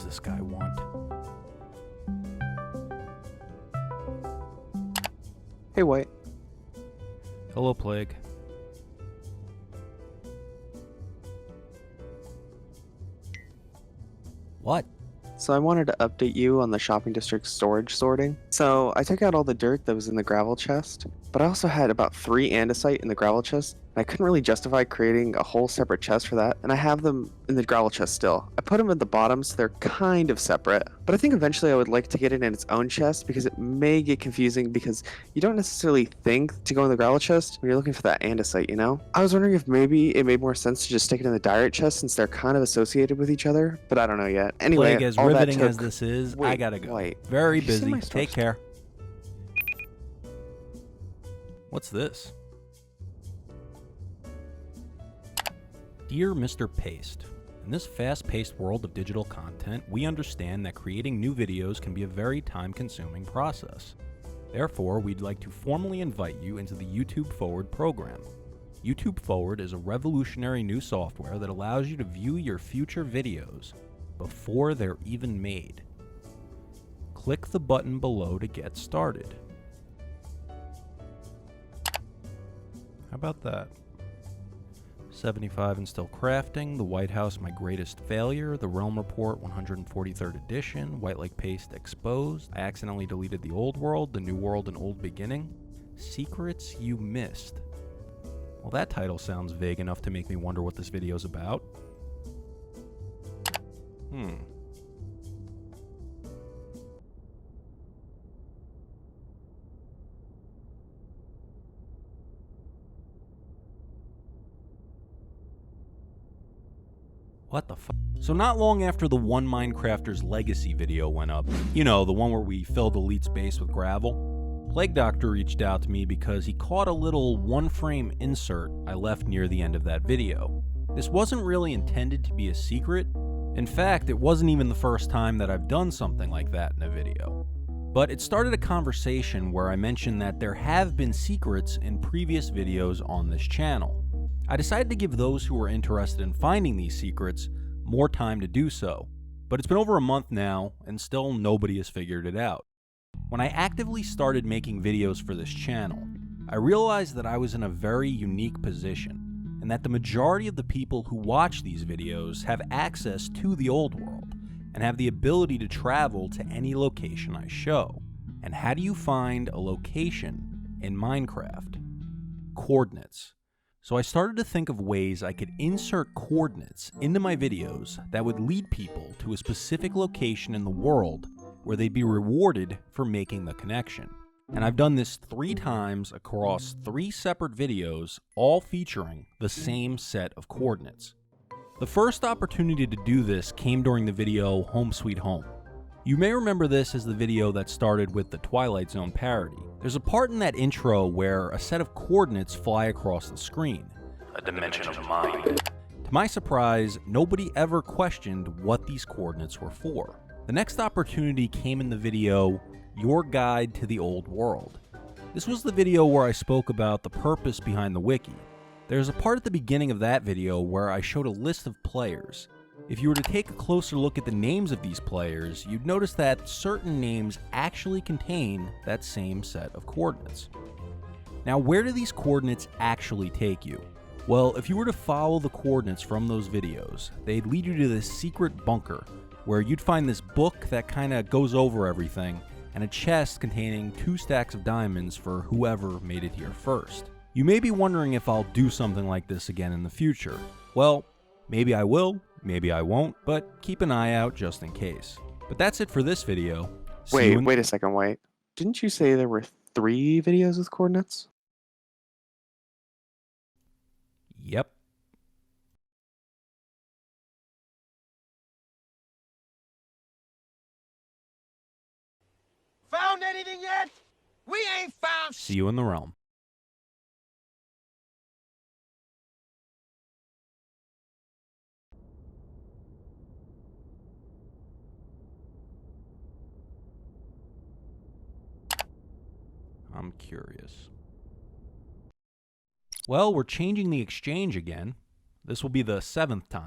does this guy want? Hey, White. Hello, Plague. What? So I wanted to update you on the shopping district storage sorting. So I took out all the dirt that was in the gravel chest, but I also had about 3 andesite in the gravel chest, and I couldn't really justify creating a whole separate chest for that, and I have them in the gravel chest still. I put them at the bottom so they're kind of separate, but I think eventually I would like to get it in its own chest because it may get confusing because you don't necessarily think to go in the gravel chest when you're looking for that andesite, you know? I was wondering if maybe it made more sense to just stick it in the diorite chest since they're kind of associated with each other, but I don't know yet. Anyway, Plague, as all that riveting as took- this is, I Wait, gotta go. White, Very have you seen busy. my Take source? care. What's this? Dear Mr. Paste, in this fast-paced world of digital content, we understand that creating new videos can be a very time-consuming process. Therefore, we'd like to formally invite you into the YouTube Forward program. YouTube Forward is a revolutionary new software that allows you to view your future videos before they're even made. Click the button below to get started. How about that? 75 and Still Crafting, The White House My Greatest Failure, The Realm Report 143rd Edition, White Lake Paste Exposed, I Accidentally Deleted the Old World, The New World and Old Beginning, Secrets You Missed. Well, that title sounds vague enough to make me wonder what this video's about. What the fuck? So not long after the One Minecrafter's Legacy video went up, you know, the one where we filled Elite's base with gravel, Plague Doctor reached out to me because he caught a little one-frame insert I left near the end of that video. This wasn't really intended to be a secret. In fact, it wasn't even the first time that I've done something like that in a video. But it started a conversation where I mentioned that there have been secrets in previous videos on this channel. I decided to give those who were interested in finding these secrets more time to do so, but it's been over a month now and still nobody has figured it out. When I actively started making videos for this channel, I realized that I was in a very unique position, and that the majority of the people who watch these videos have access to the old world, and have the ability to travel to any location I show. And how do you find a location in Minecraft? Coordinates. So I started to think of ways I could insert coordinates into my videos that would lead people to a specific location in the world where they'd be rewarded for making the connection. And I've done this 3 times across 3 separate videos, all featuring the same set of coordinates. The first opportunity to do this came during the video Home Sweet Home. You may remember this as the video that started with the Twilight Zone parody. There's a part in that intro where a set of coordinates fly across the screen. A dimension of mind. To my surprise, nobody ever questioned what these coordinates were for. The next opportunity came in the video Your Guide to the Old World. This was the video where I spoke about the purpose behind the wiki. There's a part at the beginning of that video where I showed a list of players. If you were to take a closer look at the names of these players, you'd notice that certain names actually contain that same set of coordinates. Now, where do these coordinates actually take you? Well, if you were to follow the coordinates from those videos, they'd lead you to this secret bunker, where you'd find this book that kinda goes over everything, and a chest containing 2 stacks of diamonds for whoever made it here first. You may be wondering if I'll do something like this again in the future. Well, maybe I will, maybe I won't, but keep an eye out just in case. But that's it for this video. Wait a second, White. Didn't you say there were 3 videos with coordinates? Yep. Found anything yet? We ain't found See you in the realm. I'm curious. Well, we're changing the exchange again. This will be the 7th time.